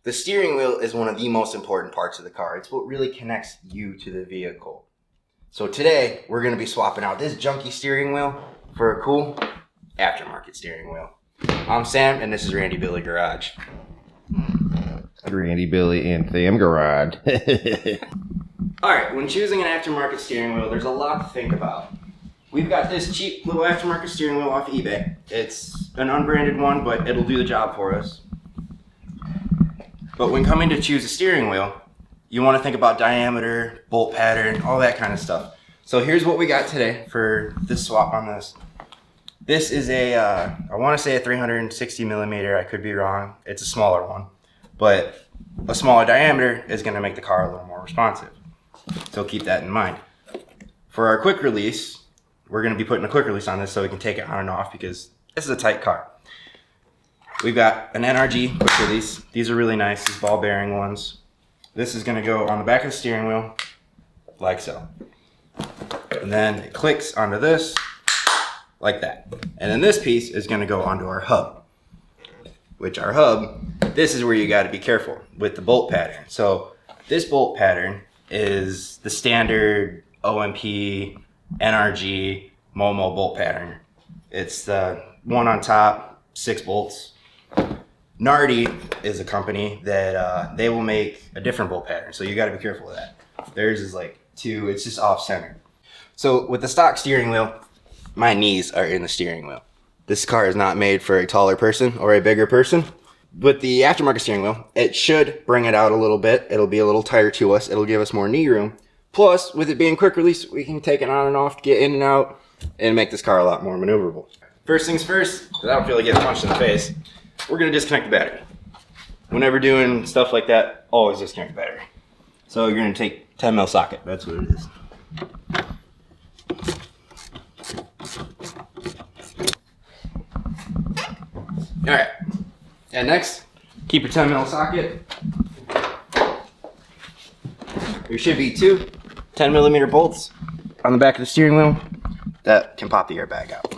The steering wheel is one of the most important parts of the car. It's what really connects you to the vehicle. So today, we're going to be swapping out this junky steering wheel for a cool aftermarket steering wheel. I'm Sam, and this is Randy Billy Garage. Randy Billy and Sam Garage. Alright, when choosing an aftermarket steering wheel, there's a lot to think about. We've got this cheap little aftermarket steering wheel off eBay. It's an unbranded one, but it'll do the job for us. But when coming to choose a steering wheel, you want to think about diameter, bolt pattern, all that kind of stuff. So here's what we got today for this swap on this. This is I want to say a 360 millimeter. I could be wrong. It's a smaller one. But a smaller diameter is going to make the car a little more responsive. So keep that in mind. For our quick release, we're going to be putting a quick release on this so we can take it on and off because this is a tight car. We've got an NRG quick release. These are really nice, these ball bearing ones. This is going to go on the back of the steering wheel, like so. And then it clicks onto this, like that. And then this piece is going to go onto our hub. Which our hub, this is where you got to be careful with the bolt pattern. So this bolt pattern is the standard OMP, NRG, Momo bolt pattern. It's the one on top, 6 bolts. Nardi is a company that they will make a different bolt pattern, so you got to be careful of that. Theirs is like 2, it's just off center. So with the stock steering wheel, my knees are in the steering wheel. This car is not made for a taller person or a bigger person. With the aftermarket steering wheel, it should bring it out a little bit. It'll be a little tighter to us. It'll give us more knee room. Plus, with it being quick release, we can take it on and off, get in and out, and make this car a lot more maneuverable. First things first, because I don't feel like getting punched in the face, we're going to disconnect the battery. Whenever doing stuff like that, always disconnect the battery. So you're going to take 10 mil socket. That's what it is. Alright. And next, keep your 10 mil socket. There should be 2 10 millimeter bolts on the back of the steering wheel that can pop the airbag out.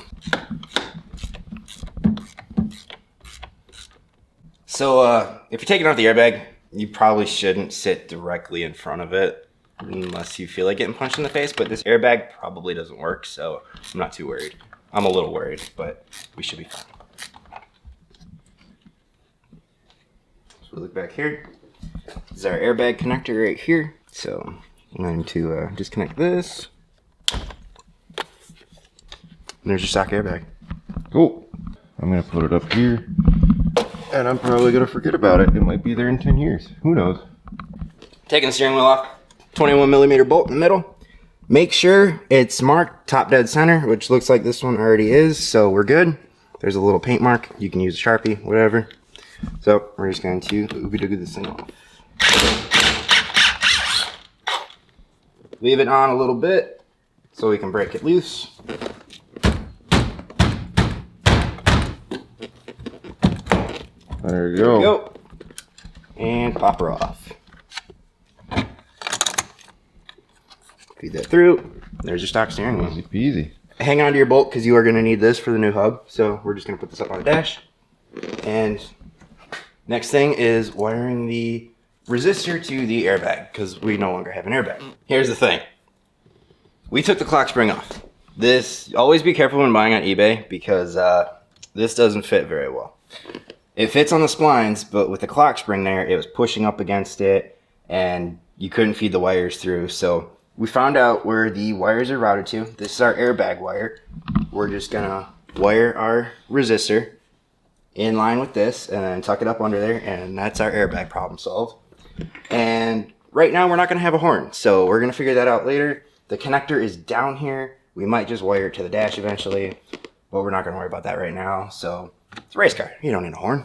So if you're taking out the airbag, you probably shouldn't sit directly in front of it unless you feel like getting punched in the face, but this airbag probably doesn't work, so I'm not too worried. I'm a little worried, but we should be fine. So we look back here. This is our airbag connector right here. So I'm going to disconnect this. And there's your stock airbag. Cool. I'm going to put it up here. And I'm probably going to forget about it. It might be there in 10 years. Who knows? Taking the steering wheel off. 21 millimeter bolt in the middle. Make sure it's marked top dead center, which looks like this one already is. So we're good. There's a little paint mark. You can use a Sharpie, whatever. So we're just going to oogie-doogie this thing off. Leave it on a little bit so we can break it loose. There you go. There we go. And pop her off. Feed that through. There's your stock steering wheel. Easy peasy. Hang on to your bolt because you are going to need this for the new hub. So we're just going to put this up on the dash. And next thing is wiring the resistor to the airbag because we no longer have an airbag. Here's the thing. We took the clock spring off. This, always be careful when buying on eBay because this doesn't fit very well. It fits on the splines, but with the clock spring there, it was pushing up against it and you couldn't feed the wires through. So we found out where the wires are routed to. This is our airbag wire. We're just gonna wire our resistor in line with this and then tuck it up under there, and that's our airbag problem solved. And right now we're not gonna have a horn, so we're gonna figure that out later. The connector is down here. We might just wire it to the dash eventually, but we're not gonna worry about that right now. So it's a race car, you don't need a horn.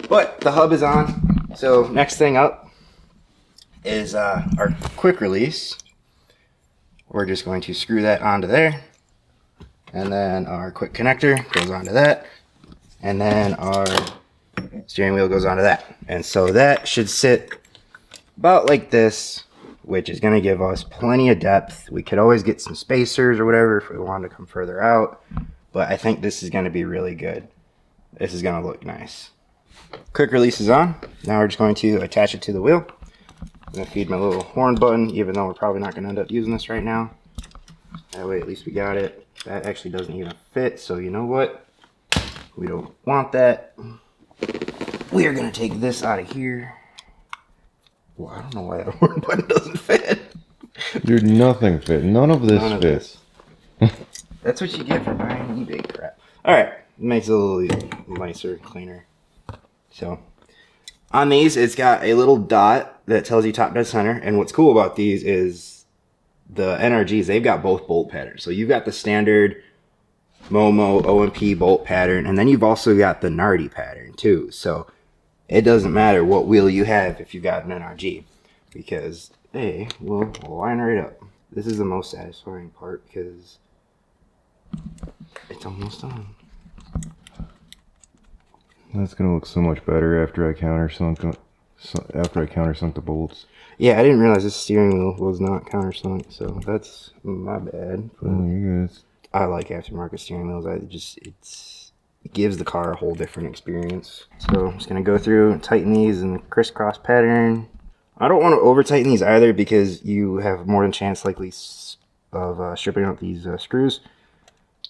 But the hub is on. So next thing up is our quick release. We're just going to screw that onto there. And then our quick connector goes onto that. And then our steering wheel goes onto that. And so that should sit about like this, which is going to give us plenty of depth. We could always get some spacers or whatever if we wanted to come further out. But I think this is going to be really good. This is going to look nice. Quick release is on. Now we're just going to attach it to the wheel. I'm going to feed my little horn button, even though we're probably not going to end up using this right now. That way at least we got it. That actually doesn't even fit, so you know what? We don't want that. We are going to take this out of here. Well, I don't know why that horn button doesn't fit. Dude, nothing fit. None of this fits. That's what you get for buying eBay crap. Alright, makes it a little nicer, cleaner. So, on these, it's got a little dot that tells you top dead center. And what's cool about these is the NRGs, they've got both bolt patterns. So you've got the standard Momo OMP bolt pattern, and then you've also got the Nardi pattern too. So it doesn't matter what wheel you have if you've got an NRG, because they will line right up. This is the most satisfying part because it's almost done. That's gonna look so much better after I countersunk the bolts. Yeah, I didn't realize this steering wheel was not countersunk, so that's my bad. Oh, you guys. I like aftermarket steering wheels. It gives the car a whole different experience. So I'm just gonna go through and tighten these in the crisscross pattern. I don't want to over tighten these either because you have more than chance likely of stripping out these screws.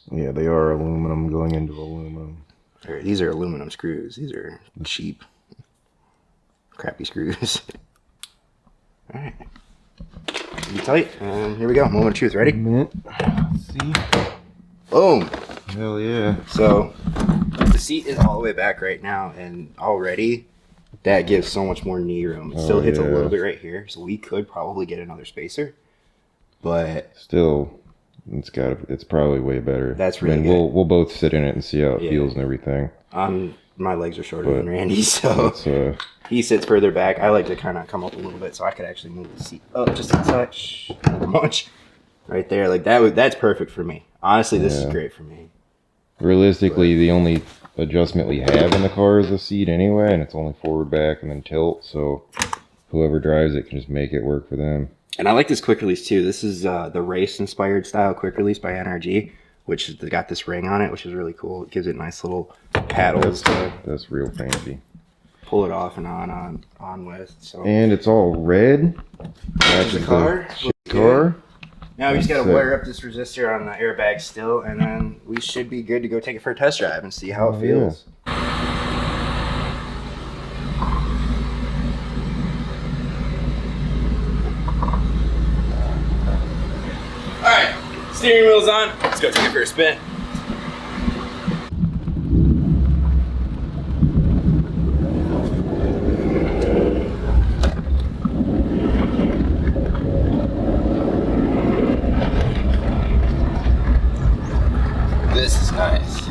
Yeah, they are aluminum going into aluminum. These are aluminum screws. These are cheap, crappy screws. All right, be tight, and here we go. Moment of truth. Ready? Let's see. Boom. Hell yeah. So the seat is all the way back right now, and already that gives so much more knee room. It still hits a little bit right here, so we could probably get another spacer, but still, it's probably way better. That's really good. We'll both sit in it and see how it feels and everything. My legs are shorter than Randy's, so he sits further back. I like to kind of come up a little bit so I could actually move the seat up just a touch, not much. Right there, like that's perfect for me. Honestly, this is great for me. Realistically, the only adjustment we have in the car is the seat anyway, and it's only forward, back, and then tilt, so whoever drives it can just make it work for them. And I like this quick release too. This is the race-inspired style quick release by NRG, which has got this ring on it, which is really cool. It gives it nice little paddles to that's real fancy. Pull it off and on with. So. And it's all red. That's the car. Car. Now we just got to wire up this resistor on the airbag still, and then we should be good to go take it for a test drive and see how it feels. Yeah. Alright, steering wheel's on. Let's go take it for a spin. This is nice.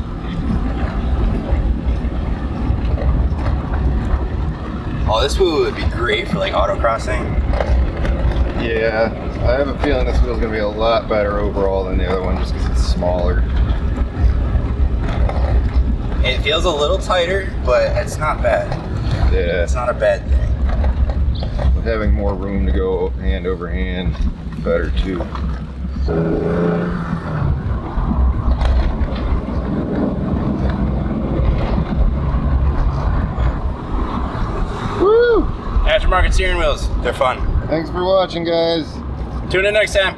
Oh, this wheel would be great for like autocrossing. Yeah, I have a feeling this wheel's gonna be a lot better overall than the other one just because it's smaller. It feels a little tighter, but it's not bad. Yeah. It's not a bad thing. With having more room to go hand over hand, better too. Woo! Aftermarket steering wheels, they're fun. Thanks for watching, guys. Tune in next time.